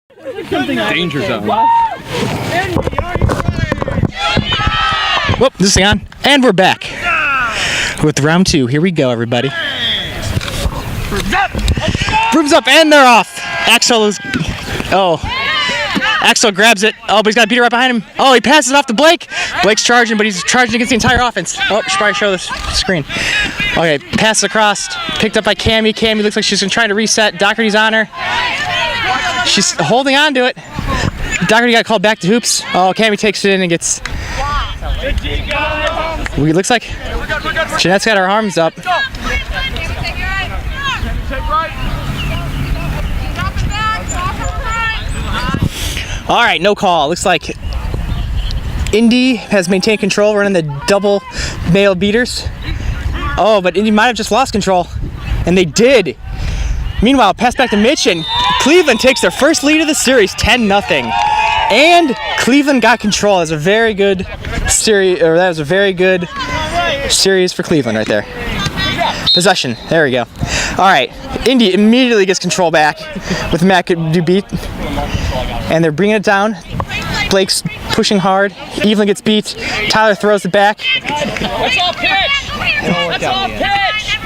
Danger zone. Whoop, this is on. And we're back with round 2. Here we go, everybody. Brooms up, and they're off. Axel is... Oh. Axel grabs it. Oh, but he's got a beater right behind him. Oh, he passes it off to Blake. Blake's charging, but he's charging against the entire offense. Oh, should probably show the screen. Okay, pass across. Picked up by Cammy. Cammy looks like she's going to try to reset. Doherty's on her. She's holding on to it. Doherty got called back to hoops. Oh, Cammy takes it in and gets... It looks like Jeanette's got her arms up. All right, no call. Looks like Indy has maintained control, running the double male beaters. Oh, but Indy might have just lost control, and they did. Meanwhile, pass back to Mitch, and Cleveland takes their first lead of the series, 10-0. And Cleveland got control. That was a very good series, or that was a very good series for Cleveland right there. Possession. There we go. All right, Indy immediately gets control back with McAdoo beat. And they're bringing it down. Blake's pushing hard. Evelyn gets beat. Tyler throws it back. That's all pitch. That's all pitch.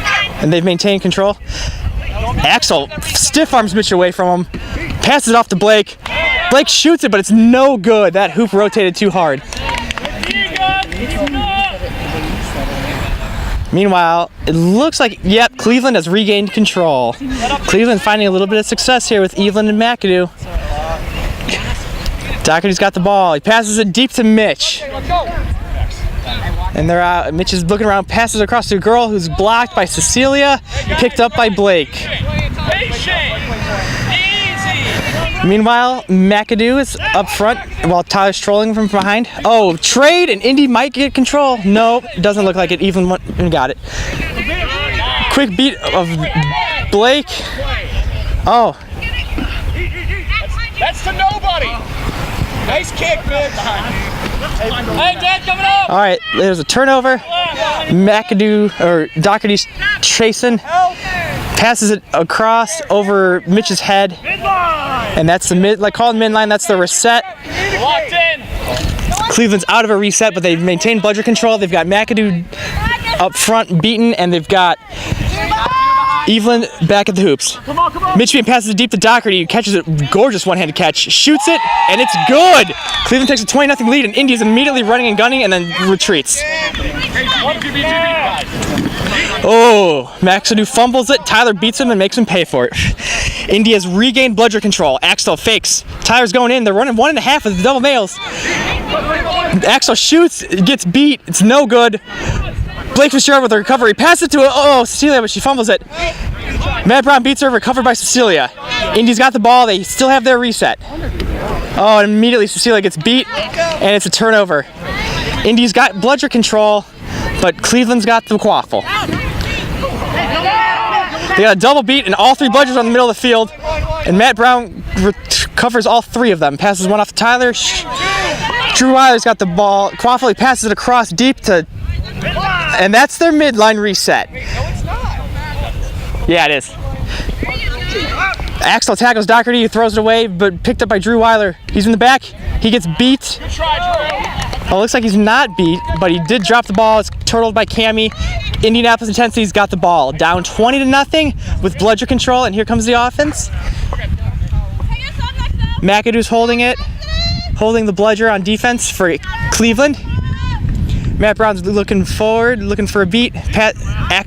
And they've maintained control. Axel stiff arms Mitch away from him. Passes it off to Blake. Blake shoots it, but it's no good. That hoop rotated too hard. Meanwhile, it looks like, yep, Cleveland has regained control. Cleveland finding a little bit of success here with Evelyn and McAdoo. Doherty's got the ball. He passes it deep to Mitch. And they're out. Mitch is looking around, passes across to a girl who's blocked by Cecilia, picked up by Blake. Meanwhile, McAdoo is up front while Tyler's trolling from behind. Oh, trade, and Indy might get control. No, doesn't look like it. Even got it. Quick beat of Blake. Oh. That's to nobody. Nice kick, bitch. Hey, Dad, coming up. All right, there's a turnover. McAdoo, or Doherty's chasing. Passes it across over Mitch's head. And that's the mid, like called midline, that's the reset. Locked in. Cleveland's out of a reset, but they've maintained bludger control. They've got McAdoo up front beaten, and they've got Evelyn back at the hoops. Mitch passes it deep to Doherty, catches it, gorgeous one-handed catch, shoots it, and it's good! Cleveland takes a 20-0 lead, and Indy's immediately running and gunning and then retreats. Oh, McAdoo fumbles it, Tyler beats him and makes him pay for it. Indy has regained bludger control. Axel fakes. Tyler's going in, they're running 1.5 with the double males. Axel shoots, gets beat, it's no good. Blake Fitzgerald with the recovery, passes it to Cecilia, but she fumbles it. Matt Brown beats her, recovered by Cecilia. Indy's got the ball, they still have their reset. Oh, and immediately Cecilia gets beat, and it's a turnover. Indy's got bludger control, but Cleveland's got the quaffle. They got a double beat, and all 3 bludgers on the middle of the field, and Matt Brown recovers all 3 of them. Passes one off to Tyler. Drew Weiler's got the ball. Quaffle, he passes it across deep to... And that's their midline reset. Yeah, it is. Axel tackles Doherty, he throws it away, but picked up by Drew Weiler. He's in the back, he gets beat. Oh, looks like he's not beat, but he did drop the ball. It's turtled by Cammy. Indianapolis Intensity's got the ball. Down 20-0 with bludger control, and here comes the offense. McAdoo's holding it, holding the bludger on defense for Cleveland. Matt Brown's looking forward, looking for a beat.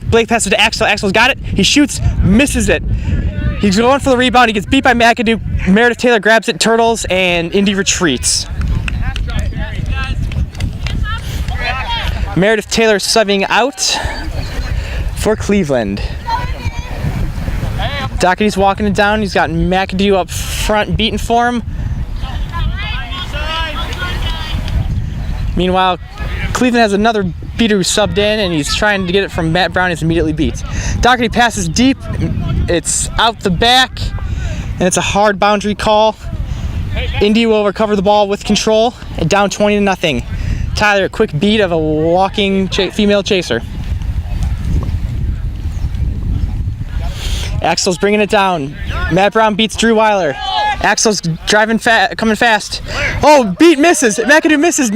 Blake passes to Axel. Axel's got it. He shoots, misses it. He's going for the rebound. He gets beat by McAdoo. Meredith Taylor grabs it, turtles, and Indy retreats. Meredith Taylor subbing out for Cleveland. Doherty's walking it down. He's got McAdoo up front beating for him. Meanwhile, Cleveland has another beater who subbed in, and he's trying to get it from Matt Brown. He's immediately beat. Doherty passes deep. It's out the back, and it's a hard boundary call. Indy will recover the ball with control, and down 20-0. Tyler, a quick beat of a walking female chaser. Axel's bringing it down. Matt Brown beats Drew Weiler. Axel's driving coming fast. Oh, beat misses. McAdoo misses.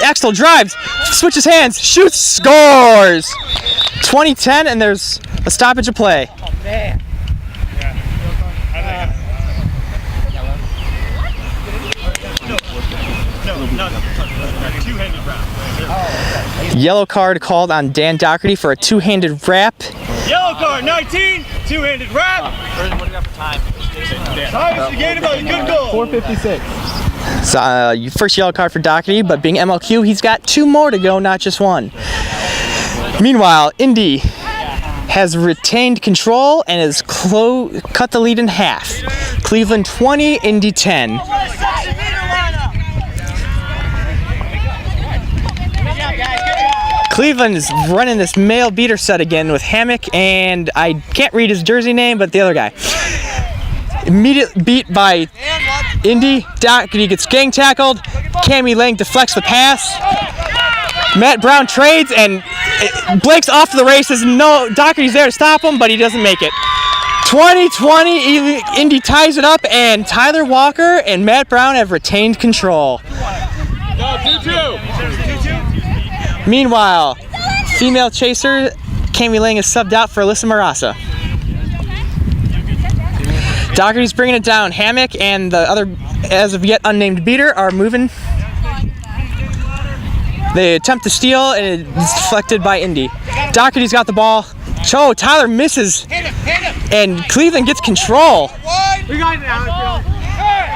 Axel drives, switches hands, shoots, scores. 20-10, and there's a stoppage of play. Oh, man. Yellow card called on Dan Doherty for a two-handed wrap. Yellow card, 19, two-handed wrap. What do you got for time? Time is the game about a good goal. 4:56. So, first yellow card for Doherty, but being MLQ, he's got 2 more to go, not just 1. Meanwhile, Indy has retained control and has cut the lead in half. Cleveland 20, Indy 10. Cleveland is running this male beater set again with Hammock, and I can't read his jersey name, but the other guy. Immediate beat by Indy. Doherty gets gang tackled. Cammy Lang deflects the pass. Matt Brown trades, and Blake's off to the races. No, Doherty's there to stop him, but he doesn't make it. 20-20, Indy ties it up, and Tyler Walker and Matt Brown have retained control. No, 2-2. Meanwhile, female chaser Cammy Lang is subbed out for Alyssa Marasa. Doherty's bringing it down. Hammock and the other, as of yet unnamed beater, are moving. They attempt to steal, and it's deflected by Indy. Doherty's got the ball. Tyler misses, and Cleveland gets control.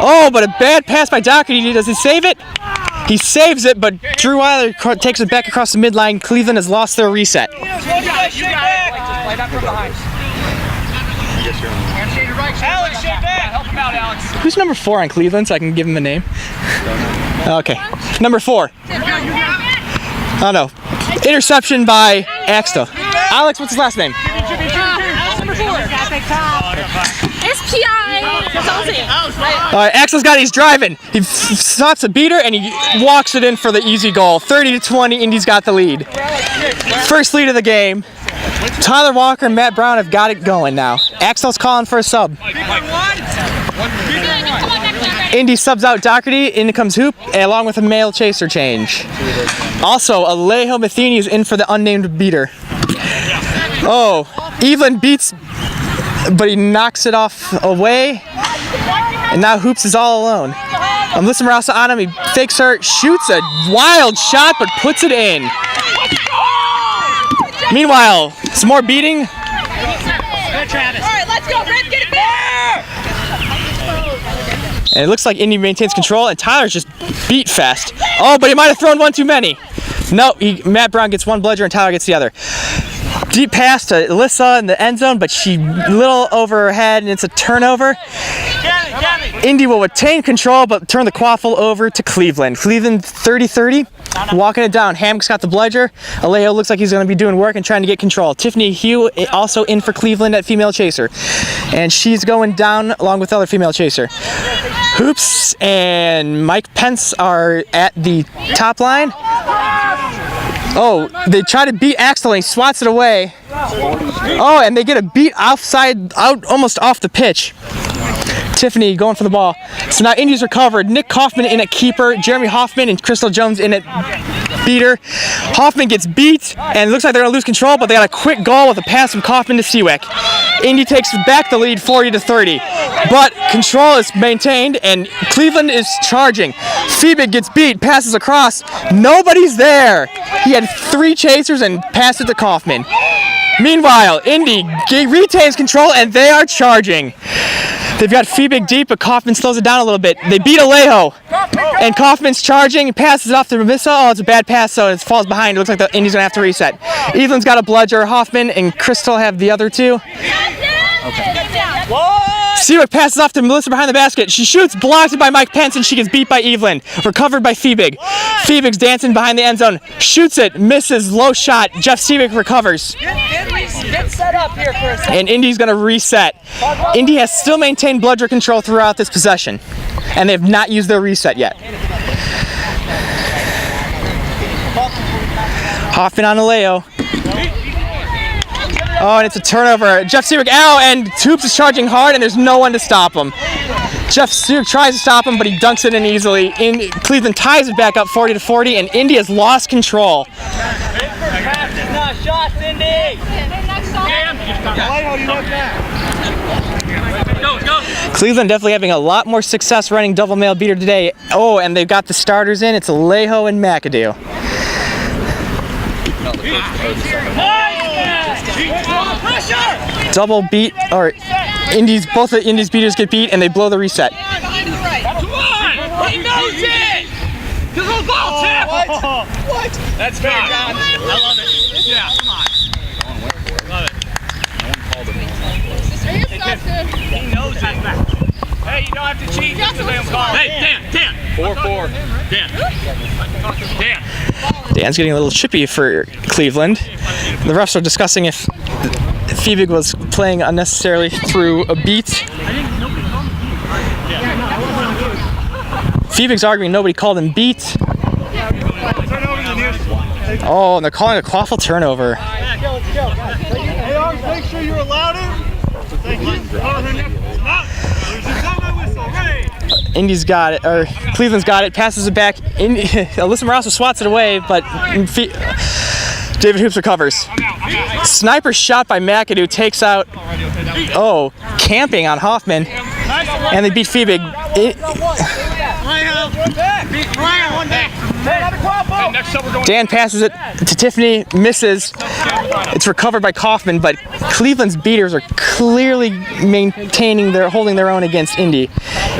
Oh, but a bad pass by Doherty. Does he save it? He saves it, but Drew Weiler takes it back across the midline. Cleveland has lost their reset. Who's number 4 on Cleveland, so I can give him a name? Okay, number 4. Oh no, interception by Axel. Alex, what's his last name? Number 4. SPI. All right, Axel's got it. He's driving. He stops a beater and he walks it in for the easy goal. 30-20. Indy's got the lead. First lead of the game. Tyler Walker and Matt Brown have got it going now. Axel's calling for a sub. Indy subs out Doherty. In comes Hoop, along with a male chaser change. Also, Alejo Matheny is in for the unnamed beater. Oh, Evelyn beats, but he knocks it off away. And now Hoops is all alone. Alyssa Marasa on him. He fakes her, shoots a wild shot, but puts it in. Meanwhile, some more beating. Travis. All right, let's go, Riff, get it back! And it looks like Indy maintains control, and Tyler's just beat fast. Oh, but he might have thrown one too many. No, Matt Brown gets one bludger and Tyler gets the other. Deep pass to Alyssa in the end zone, but she little over her head, and it's a turnover. Indy will retain control, but turn the quaffle over to Cleveland. Cleveland 30-30, walking it down. Hammock's got the bludger. Alejo looks like he's going to be doing work and trying to get control. Tiffany Hugh also in for Cleveland at female chaser, and she's going down along with the other female chaser. Hoops and Mike Pence are at the top line. Oh, they try to beat Axel and he swats it away. Oh, and they get a beat out almost off the pitch. Tiffany going for the ball. So now Indy's recovered. Nick Kaufman in at keeper. Jeremy Hoffman and Crystal Jones in at beater. Hoffman gets beat, and it looks like they're going to lose control, but they got a quick goal with a pass from Kaufman to Seawick. Indy takes back the lead 40-30. But control is maintained, and Cleveland is charging. Feebig gets beat, passes across. Nobody's there. He had 3 chasers and passed it to Kaufman. Meanwhile, Indy retains control, and they are charging. They've got Feebig deep, but Kaufman slows it down a little bit. They beat Alejo, and Kaufman's charging. He passes it off to Ramissa. Oh, it's a bad pass, so it falls behind. It looks like the Indy's going to have to reset. Evelyn's got a bludger. Hoffman and Crystal have the other 2. Okay. Seawick passes off to Melissa behind the basket. She shoots, blocked by Mike Pence, and she gets beat by Evelyn. Recovered by Feebig. Feebig's dancing behind the end zone. Shoots it, misses, low shot. Jeff Seawick recovers. Get set up here for a second. And Indy's going to reset. Indy has still maintained bludger control throughout this possession, and they have not used their reset yet. Hoffman on Alejo. Oh, and it's a turnover. Jeff Seawick, and Hoops is charging hard, and there's no one to stop him. Jeff Stewart tries to stop him, but he dunks it in easily. Cleveland ties it back up 40-40, and Indy has lost control. Shots, Indy! Cleveland definitely having a lot more success running double male beater today. Oh, and they've got the starters in. It's Alejo and McAdoo. Double beat, or both the Indy's beaters get beat, and they blow the reset. Come on! He knows it! What? That's fair, John. I love it. Yeah, come on. Love it. He knows it. Hey, you don't have to cheat. Hey, Dan. 4-4. Dan. Dan's getting a little chippy for Cleveland. The refs are discussing if Fiebig was playing unnecessarily through a beat. Fiebig's arguing nobody called him beat. Oh, and they're calling a quaffle turnover. Hey, Arms, make sure you're allowed in. Thank you. Indy's got it, or Cleveland's got it, passes it back. Alyssa Morasso swats it away, but David Hoops recovers. Sniper shot by McAdoo takes out, camping on Hoffman, and they beat Fiebig. Dan passes it to Tiffany, misses. It's recovered by Kaufman, but Cleveland's beaters are clearly holding their own against Indy.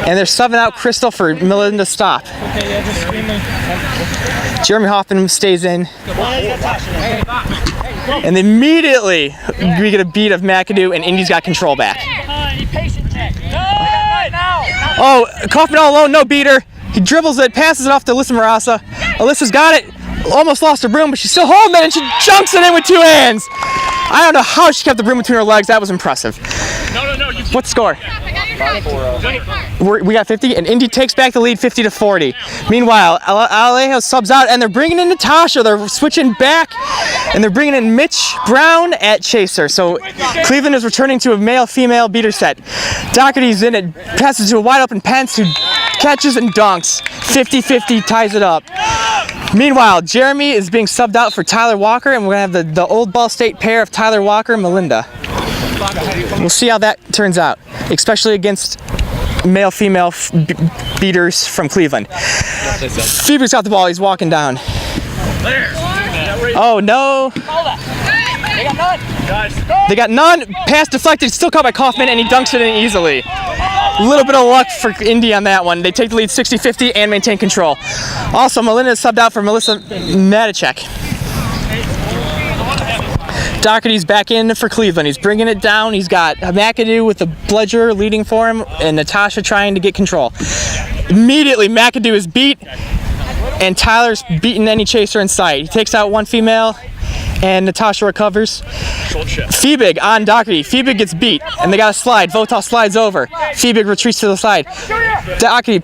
And they're subbing out Crystal for Melinda stop. Jeremy Hoffman stays in. And immediately we get a beat of McAdoo, and Indy's got control back. Oh, Kaufman all alone, no beater. He dribbles it, passes it off to Alyssa Marassa. Alyssa's got it. Almost lost her broom, but she's still holding it, and she jumps it in with 2 hands. I don't know how she kept the broom between her legs. That was impressive. No. What's the score? We got 50, and Indy takes back the lead 50-40. Meanwhile, Alejo subs out, and they're bringing in Natasha. They're switching back, and they're bringing in Mitch Brown at chaser. So Cleveland is returning to a male-female beater set. Doherty's in it, passes to a wide-open Pence, who catches and dunks. 50-50 ties it up. Meanwhile, Jeremy is being subbed out for Tyler Walker, and we're going to have the Old Ball State pair of Tyler Walker and Melinda. We'll see how that turns out, especially against male-female beaters from Cleveland. Fiebig's got the ball. He's walking down. Oh, no. They got none. Pass deflected. Still caught by Kaufman, and he dunks it in easily. A little bit of luck for Indy on that one. They take the lead 60-50 and maintain control. Also, Melinda is subbed out for Melissa Matichek. Doherty's back in for Cleveland. He's bringing it down. He's got McAdoo with the bludger leading for him, and Natasha trying to get control. Immediately, McAdoo is beat, and Tyler's beaten any chaser in sight. He takes out one female, and Natasha recovers. Fiebig on Doherty. Fiebig gets beat, and they got a slide. Votal slides over. Fiebig retreats to the side. Doherty,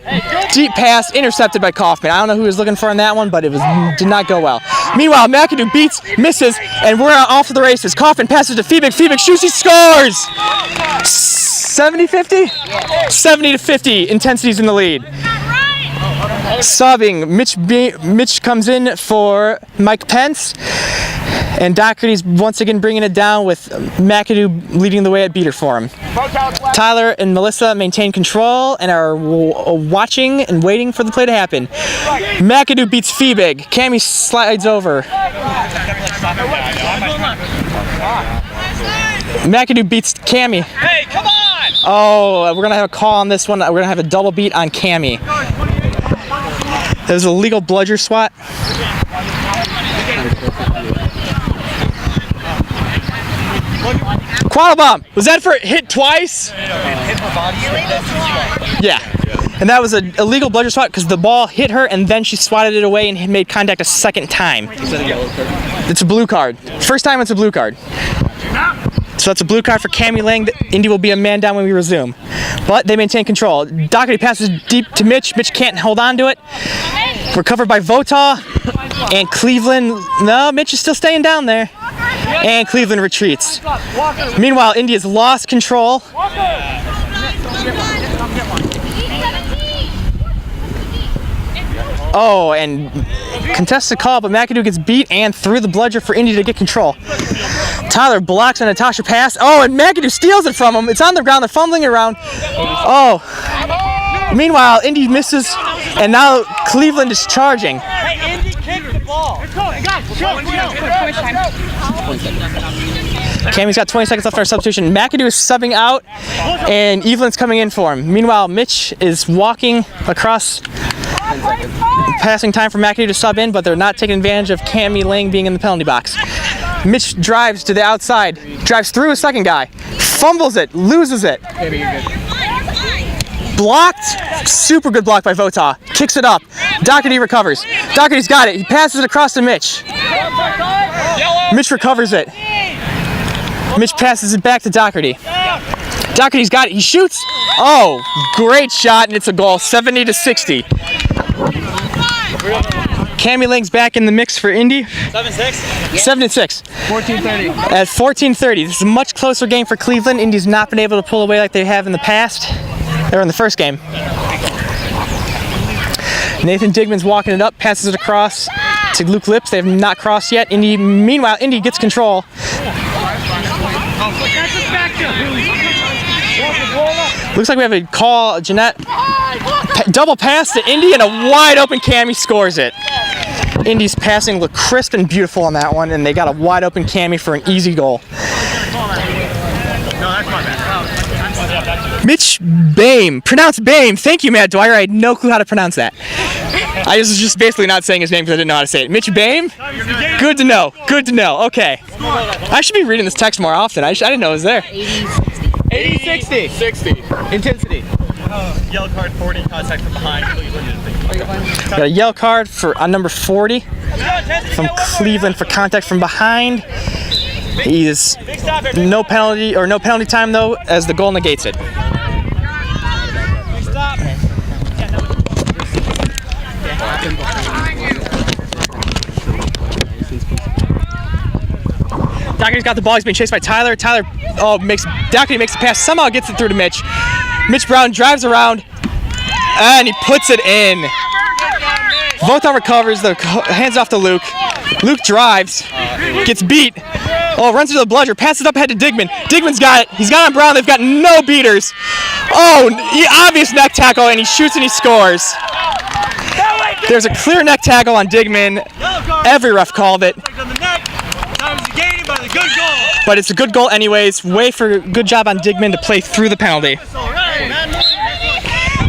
deep pass, intercepted by Kaufman. I don't know who he was looking for in that one, but did not go well. Meanwhile, McAdoo beats, misses, and we're off to the races. Kaufman passes to Fiebig. Fiebig shoots, he scores! 70-50? 70-50, intensity's in the lead. Subbing, Mitch comes in for Mike Pence, and Doherty's once again bringing it down with McAdoo leading the way at beater for him. Tyler and Melissa maintain control and are watching and waiting for the play to happen. McAdoo beats Fiebig. Cammy slides over. McAdoo beats Cammy. Hey, come on! Oh, we're going to have a call on this one. We're going to have a double beat on Cammy. There's a legal bludger swat. Quaddle bomb. Was that for hit twice? Yeah. And that was a illegal bludger swat because the ball hit her and then she swatted it away and made contact a second time. It's a blue card. First time it's a blue card. So that's a blue card for Cammy Lang. Indy will be a man down when we resume. But they maintain control. Doherty passes deep to Mitch. Mitch can't hold on to it. Recovered by Votaw. And Cleveland, no, Mitch is still staying down there. And Cleveland retreats. Meanwhile, Indy has lost control. Oh, and contested call, but McAdoo gets beat and threw the bludger for Indy to get control. Tyler blocks a Natasha pass. Oh, and McAdoo steals it from him. It's on the ground. They're fumbling it around. Oh. Meanwhile, Indy misses, and now Cleveland is charging. Hey, Indy, kick the ball. Cammy's got 20 seconds left for our substitution. McAdoo is subbing out, and Evelyn's coming in for him. Meanwhile, Mitch is walking across, passing time for McAdoo to sub in, but they're not taking advantage of Cammy Lang being in the penalty box. Mitch drives to the outside, drives through a second guy, fumbles it, loses it. Blocked, super good block by Vota. Kicks it up. Doherty recovers. Doherty's got it. He passes it across to Mitch. Mitch recovers it. Mitch passes it back to Doherty. Doherty's got it. He shoots. Oh, great shot, and it's a goal. 70-60. Cammy Lang's back in the mix for Indy. 7-6. 7-6. 14:30. At 14:30. This is a much closer game for Cleveland. Indy's not been able to pull away like they have in the past. Or in the first game. Nathan Digman's walking it up, passes it across to Luke Lips. They have not crossed yet. Meanwhile, Indy gets control. Looks like we have a call. Jeanette double pass to Indy, and a wide open Cammy scores it. Indy's passing looked crisp and beautiful on that one, and they got a wide open Cammy for an easy goal. Mitch Bame, pronounced Bame. Thank you, Matt Dwyer. I had no clue how to pronounce that. I was just basically not saying his name because I didn't know how to say it. Mitch Bame? Good to know. Good to know. Okay. I should be reading this text more often. I didn't know it was there. 80-60. 60. Intensity. Yellow card 40, contact from behind. Got a yellow card on number 40 from Cleveland for contact from behind. He is no penalty time though, as the goal negates it. Doherty's got the ball. He's being chased by Tyler. Doherty makes the pass. Somehow gets it through to Mitch. Mitch Brown drives around, and he puts it in. Vota recovers. The hands off to Luke. Luke drives, gets beat. Oh, runs into the bludger. Passes up ahead to Digman. Digman's got it. He's got it on Brown. They've got no beaters. Oh, obvious neck tackle, and he shoots and he scores. There's a clear neck tackle on Digman. Every ref called it. But it's a good goal anyways. Good job on Digman to play through the penalty.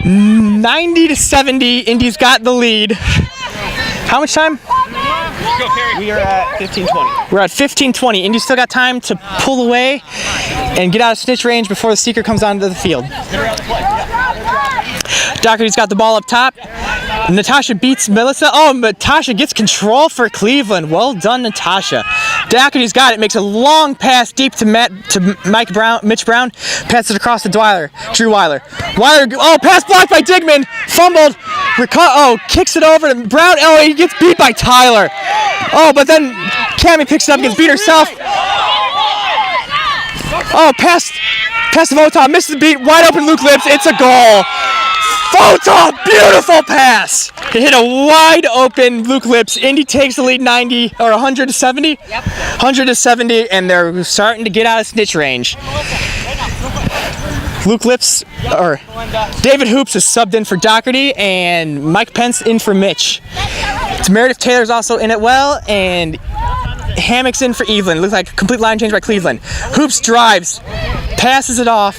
90-70, Indy's got the lead. How much time? We are at 15:20. We're at 15:20. Indy's still got time to pull away and get out of snitch range before the seeker comes onto the field. Doherty's got the ball up top. Natasha beats Melissa. Oh, Natasha gets control for Cleveland. Well done, Natasha. Doherty's got it. Makes a long pass deep to Mitch Brown. Passes it across to Drew Weiler. Pass blocked by Digman. Fumbled. Kicks it over to Brown. Oh, he gets beat by Tyler. Oh, but then Cammy picks it up and gets beat herself. Oh, pass to Vota. Misses the beat. Wide open Luke Lips. It's a goal. Vota, beautiful pass. He hit a wide open Luke Lips. Indy takes the lead 100-70. Yep. 100-70, and they're starting to get out of snitch range. David Hoops is subbed in for Doherty, and Mike Pence in for Mitch. Meredith Taylor's also in it well, and Hammock's in for Evelyn. Looks like a complete line change by Cleveland. Hoops drives, passes it off.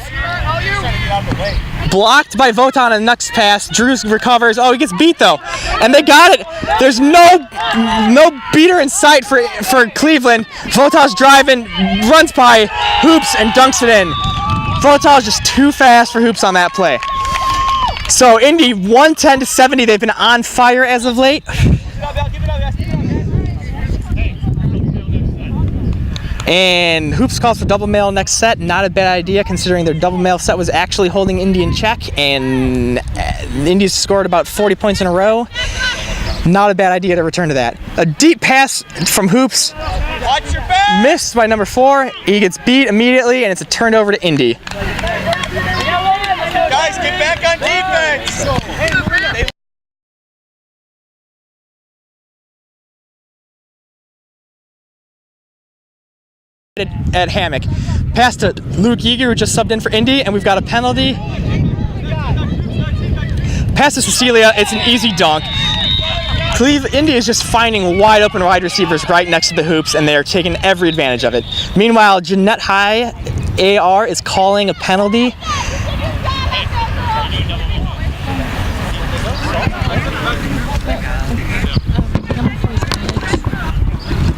Blocked by Vota on the next pass. Drew recovers. Oh, he gets beat though, and they got it. There's no beater in sight for Cleveland. Vota's driving, runs by Hoops and dunks it in. Vota's just too fast for Hoops on that play. So Indy 110-70. They've been on fire as of late. And Hoops calls for double mail next set. Not a bad idea considering their double mail set was actually holding Indy in check, and Indy's scored about 40 points in a row. Not a bad idea to return to that. A deep pass from Hoops. Watch your back. Missed by number 4. He gets beat immediately, and it's a turnover to Indy. Guys, get back on defense. at Hammock. Pass to Luke Eager, who just subbed in for Indy, and we've got a penalty. Pass to Cecilia, it's an easy dunk. Indy is just finding wide open wide receivers right next to the hoops, and they are taking every advantage of it. Meanwhile, Jeanette High AR is calling a penalty.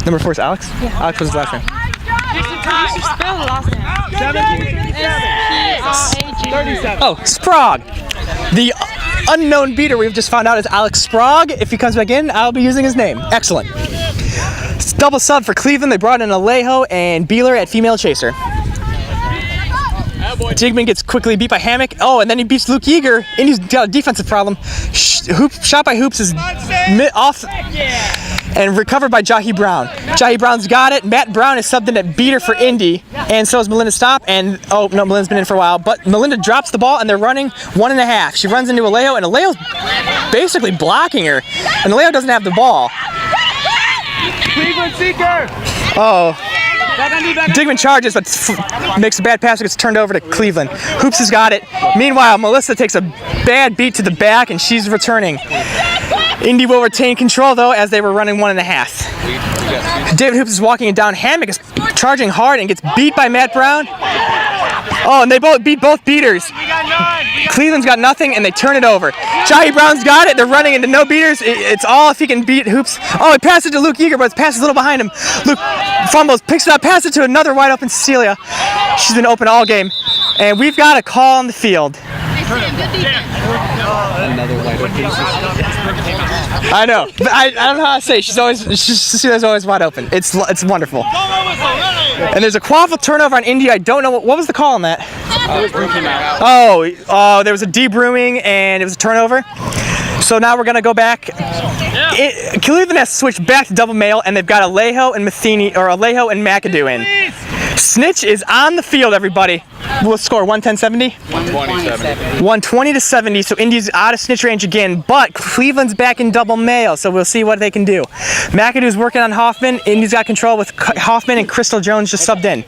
Number 4 is Alex? Yeah. Alex was his last name. You should spell the last name. 37. Oh, Sprague. The unknown beater we've just found out is Alex Sprague. If he comes back in, I'll be using his name. Excellent. It's double sub for Cleveland. They brought in Alejo and Beeler at female chaser. Digman gets quickly beat by Hammock. Oh, and then he beats Luke Eager. Indy's got a defensive problem. Shot by Hoops is off and recovered by Jahi Brown. Jahi Brown's got it. Matt Brown is subbed in at beater for Indy, and so is Melinda Stopp. And oh no, Melinda's been in for a while, but Melinda drops the ball and they're running 1.5. She runs into Alejo, and Alejo's basically blocking her, and Alejo doesn't have the ball. Cleveland seeker. Oh. Digman charges, but makes a bad pass. It gets turned over to Cleveland. Hoops has got it. Meanwhile, Melissa takes a bad beat to the back, and she's returning. Indy will retain control, though, as they were running 1.5. David Hoops is walking it down. Hammock is charging hard and gets beat by Matt Brown. Oh, and they both beat both beaters. Cleveland's got nothing, and they turn it over. Jahi Brown's got it. They're running into no beaters. It's all if he can beat Hoops. Oh, he passed it to Luke Eager, but his pass is a little behind him. Luke fumbles, picks it up, passes it to another wide open Cecilia. She's been open all game. And we've got a call on the field. I know. I don't know how to say. Cecilia's always wide open. It's wonderful. And there's a quaffle turnover on Indy. I don't know what was the call on that. Oh, there was a debrewing and it was a turnover. So now we're gonna go back. Cleveland has switched back to double male, and they've got Alejo and Alejo and McAdoo in. Snitch is on the field, everybody. We'll score 110-70? 120-70, so Indy's out of snitch range again, but Cleveland's back in double male, so we'll see what they can do. McAdoo's working on Hoffman. Indy's got control with Hoffman, and Crystal Jones just subbed in.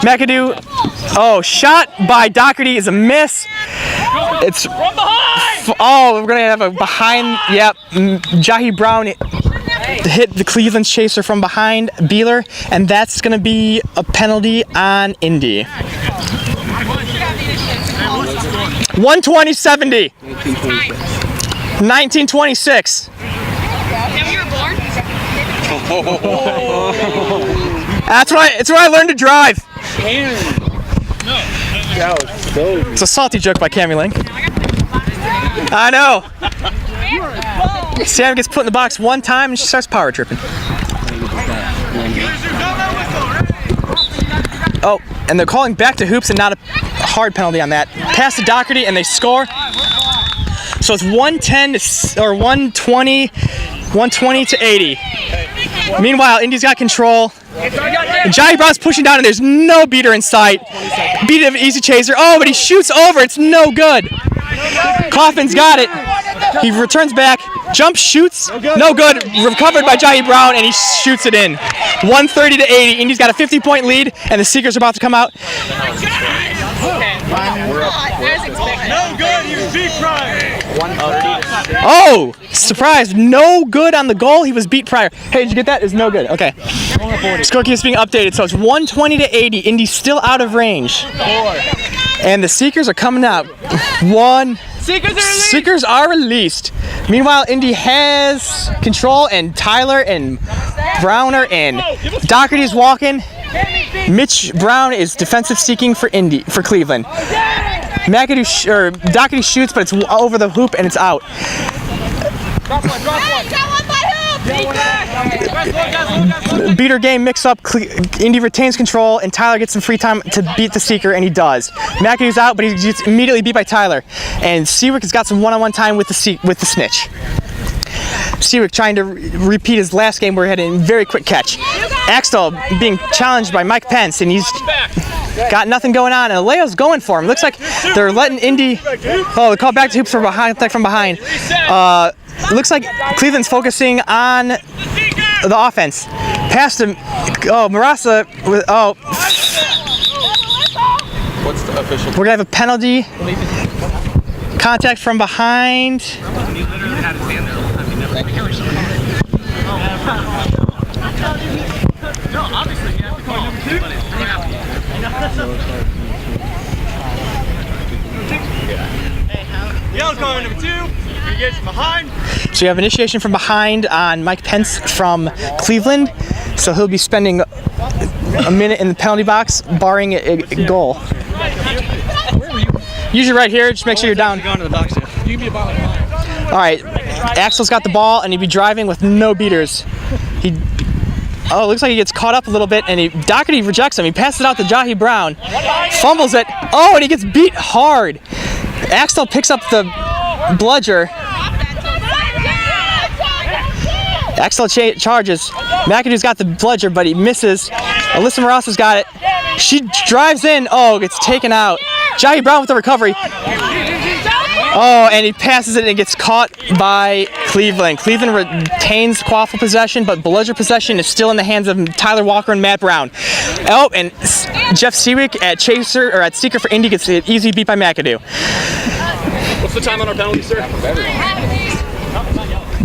McAdoo, oh, shot by Doherty is a miss. It's from behind. Oh, we're gonna have a behind. Yep, Jahi Brown hit the Cleveland chaser from behind Beeler, and that's gonna be a penalty on Indy. 120-70. 1926. That's where I learned to drive. It's a salty joke by Cammy Link. I know. Sam gets put in the box one time and she starts power tripping. Oh, and they're calling back to Hoops and not a hard penalty on that. Pass to Doherty and they score. So it's 120 to 80. Meanwhile, Indy's got control. And Jahi Brown's pushing down and there's no beater in sight. Beat of easy chaser. Oh, but he shoots over. It's no good. Kaufman's got it. He returns back. Jump shoots. No good. Recovered by Jahi Brown and he shoots it in. 130 to 80. Indy's got a 50-point lead and the Seekers are about to come out. No good, you beat Pryor. Oh, surprise. No good on the goal. He was beat Pryor. Hey, did you get that? It's no good. Okay. Score keeps being updated, so it's 120 to 80. Indy's still out of range. And the Seekers are coming out. Seekers are released. Meanwhile, Indy has control, and Tyler and Browner and Doherty's walking. Mitch Brown is defensive seeking for Cleveland. Doherty shoots, but it's over the hoop and it's out. Beater game mix up. Indy retains control, and Tyler gets some free time to beat the Seeker, and he does. McAdoo's out, but he gets immediately beat by Tyler. And Seawick has got some one-on-one time with the Snitch. Seawick trying to repeat his last game where he had a very quick catch. Axtell being challenged by Mike Pence, and he's got nothing going on, and Alejo's going for him. Looks like they're letting Indy. Oh, they call back to Hoops from behind. Looks like Cleveland's focusing on the offense. Passed him. Oh, Marasa. Oh. What's the official? We're going to have a penalty. Contact from behind. Yellow card number 2. He gets from behind. So you have initiation from behind on Mike Pence from Cleveland. So he'll be spending a minute in the penalty box, barring a goal. Usually right here, just make sure you're down. All right, Axel's got the ball, and he'd be driving with no beaters. Oh, it looks like he gets caught up a little bit, and Doherty rejects him. He passes it out to Jahi Brown, fumbles it. Oh, and he gets beat hard. Axel picks up the bludger. Axel charges. McAdoo's got the bludger, but he misses. Alyssa Marasa's got it. She drives in. Oh, gets taken out. Jahi Brown with the recovery. Oh, and he passes it and gets caught by Cleveland. Cleveland retains quaffle possession, but bludger possession is still in the hands of Tyler Walker and Matt Brown. Oh, and Jeff Seawick at Chaser or at Seeker for Indy gets an easy beat by McAdoo. What's the time on our penalty, sir?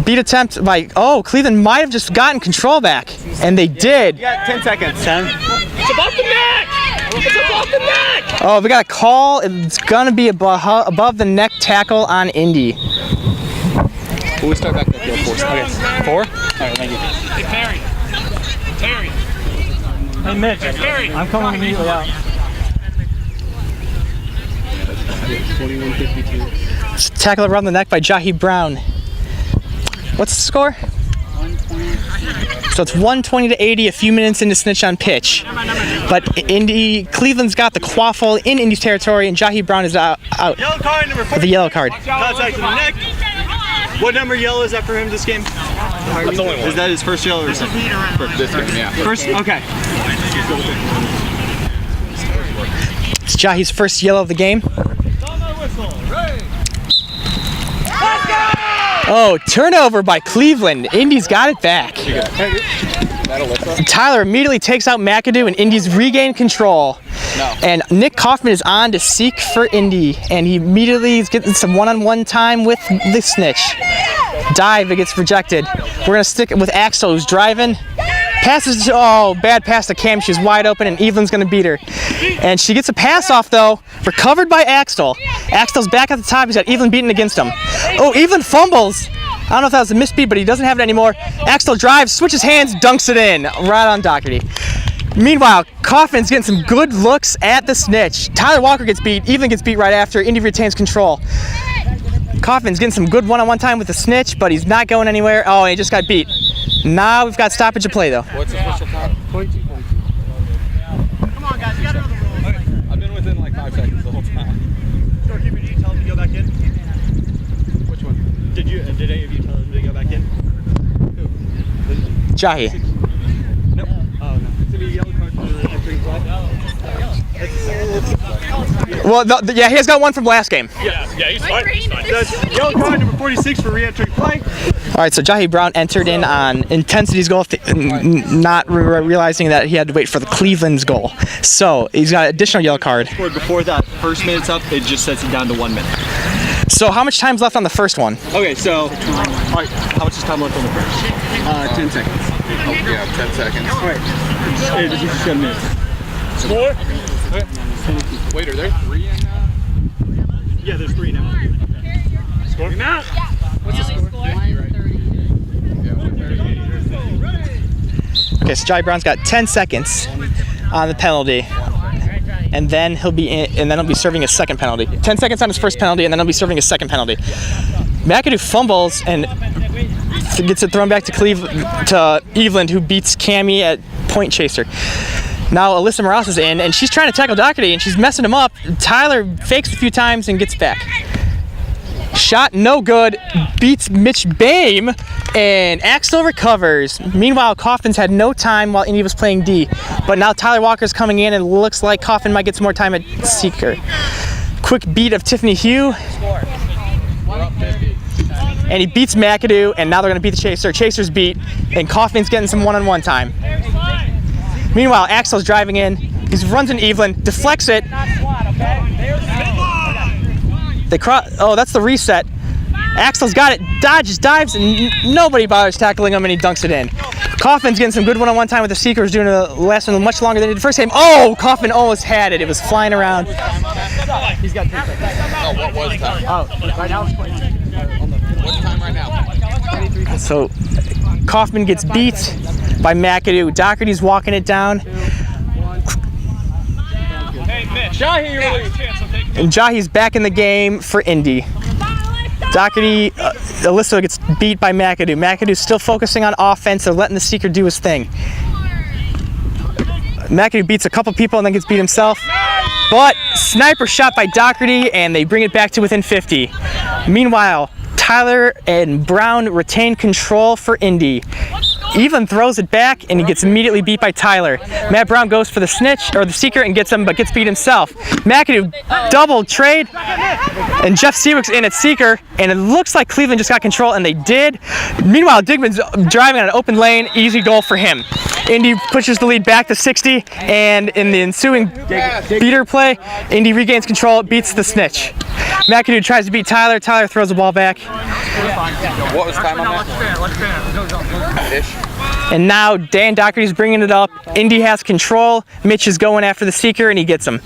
Beat attempt by, Cleveland might have just gotten control back, and they did. You got 10 seconds. 10. It's above the neck! It's above the neck! Oh, we got a call. It's gonna be above the neck tackle on Indy. Will we start back at the 4? Okay. 4? All right, thank you. Hey, Terry. Hey, Mitch. Terry. I'm coming immediately out. 21:52. Tackle around the neck by Jahi Brown. What's the score? So it's 120-80, a few minutes into snitch on pitch. But Cleveland's got the quaffle in Indy's territory, and Jahi Brown is out Yellow card number 4. with the yellow card. Contact to the neck. What number yellow is that for him this game? That's only one. Is that his first yellow or second? This game, yeah. First? Okay. It's Jahi's first yellow of the game. Oh, turnover by Cleveland. Indy's got it back. Tyler immediately takes out McAdoo, and Indy's regained control. And Nick Kaufman is on to seek for Indy, and he immediately is getting some one-on-one time with the snitch. Dive, it gets rejected. We're going to stick it with Axel, who's driving. Passes, bad pass to Cam. She's wide open, and Evelyn's going to beat her. And she gets a pass off, though, recovered by Axel. Axel's back at the top. He's got Evelyn beaten against him. Oh, Evelyn fumbles. I don't know if that was a misbeat, but he doesn't have it anymore. Axel drives, switches hands, dunks it in, right on Doherty. Meanwhile, Kaufman's getting some good looks at the snitch. Tyler Walker gets beat. Evelyn gets beat right after. Indy retains control. Kaufman's getting some good one-on-one time with the snitch, but he's not going anywhere. Oh, and he just got beat. Now we've got stoppage of play, though. What's the official time? 22. Come on, guys. You got another roll. I've been within like 5 seconds the whole time. Storekeeper, did you tell him to go back in? Which one? Did any of you tell him to go back in? Who? Jahi. Nope. Oh, no. It's going to be a yellow card for entering play. Well, yeah, he has got one from last game. Yeah, he's fine. That's yellow card number 46 for re-entering play. All right, so Jahi Brown entered in on Intensity's goal, not realizing that he had to wait for the Cleveland's goal. So he's got an additional yellow card. Before that first minute's up, it just sets it down to 1 minute. So how much time's left on the first one? Okay, so, all right, how much is time left on the first? 10 seconds. Oh, yeah, 10 seconds. All right. Hey, you just got a minute. Score? Wait, are there 3 in Yeah, there's 3 now. Score? Now? What's the score? 50, right? Yeah, 130. Okay, so Jahi Brown's got 10 seconds on the penalty. And then he'll be serving a second penalty. 10 seconds on his first penalty, and then he'll be serving a second penalty. McAdoo fumbles and gets it thrown back to Evelyn, who beats Cammie at point chaser. Now Alyssa Morales is in, and she's trying to tackle Doherty, and she's messing him up. Tyler fakes a few times and gets back. Shot no good, beats Mitch Bame, and Axel recovers. Meanwhile, Kaufman's had no time while Indy was playing D, but now Tyler Walker's coming in, and looks like Kaufman might get some more time at Seeker. Quick beat of Tiffany Hugh. and he beats McAdoo, and now they're going to beat the Chaser. Chaser's beat, and Kaufman's getting some one-on-one time. Meanwhile, Axel's driving in. He runs into Evelyn, deflects it. They cross. Oh, that's the reset. Axel's got it, dodges, dives, and nobody bothers tackling him, and he dunks it in. Kaufman's getting some good one-on-one time with the Seekers, doing the last one much longer than he did the first game. Oh, Kaufman almost had it. It was flying around. He's got 10 seconds. Oh, what was time? Oh, right now it's 20. What's time right now? So Kaufman gets beat by McAdoo. Doherty's walking it down. And Jahi's back in the game for Indy. Doherty, Alyssa gets beat by McAdoo. McAdoo's still focusing on offense. They're letting the Seeker do his thing. McAdoo beats a couple people and then gets beat himself. But sniper shot by Doherty, and they bring it back to within 50. Meanwhile, Tyler and Brown retain control for Indy. Evelyn throws it back, and he gets immediately beat by Tyler. Matt Brown goes for the snitch, or the Seeker, and gets him, but gets beat himself. McAdoo double trade, and Jeff Seawick's in at Seeker, and it looks like Cleveland just got control, and they did. Meanwhile, Digman's driving on an open lane, easy goal for him. Indy pushes the lead back to 60, and in the ensuing beater play, Indy regains control, beats the snitch. McAdoo tries to beat Tyler. Tyler throws the ball back. What was time on that? Ish. And now Dan Doherty's bringing it up. Indy has control. Mitch is going after the Seeker, and he gets him.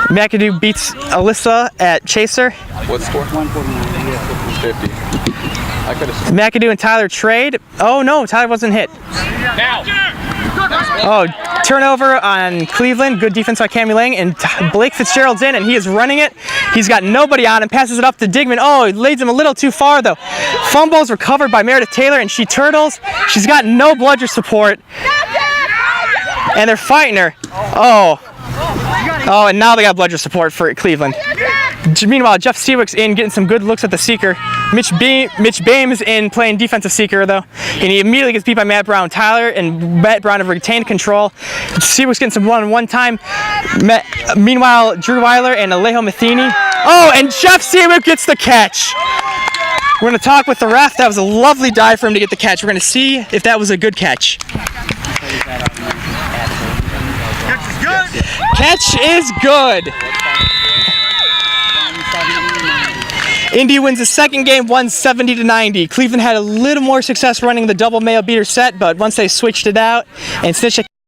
McAdoo beats Alyssa at Chaser. What score? 50. I could have. McAdoo and Tyler trade. Oh no, Tyler wasn't hit. Oh, turnover on Cleveland. Good defense by Cammy Lang, and Blake Fitzgerald's in, and he is running it. He's got nobody on him. Passes it up to Digman. Oh, he leads him a little too far though. Fumbles recovered by Meredith Taylor, and she turtles. She's got no bludger support, and they're fighting her. Oh, and now they got bludger support for Cleveland. Meanwhile, Jeff Seawick's in, getting some good looks at the Seeker. Mitch Baim is in, playing defensive Seeker, though. And he immediately gets beat by Matt Brown. Tyler and Matt Brown have retained control. Seawick's getting some one-on-one time. Meanwhile, Drew Weiler and Alejo Matheny. Oh, and Jeff Seawick gets the catch. We're going to talk with the ref. That was a lovely dive for him to get the catch. We're going to see if that was a good catch. Catch is good. Indy wins the second game 170-90. Cleveland had a little more success running the double male beater set, but once they switched it out and Snitch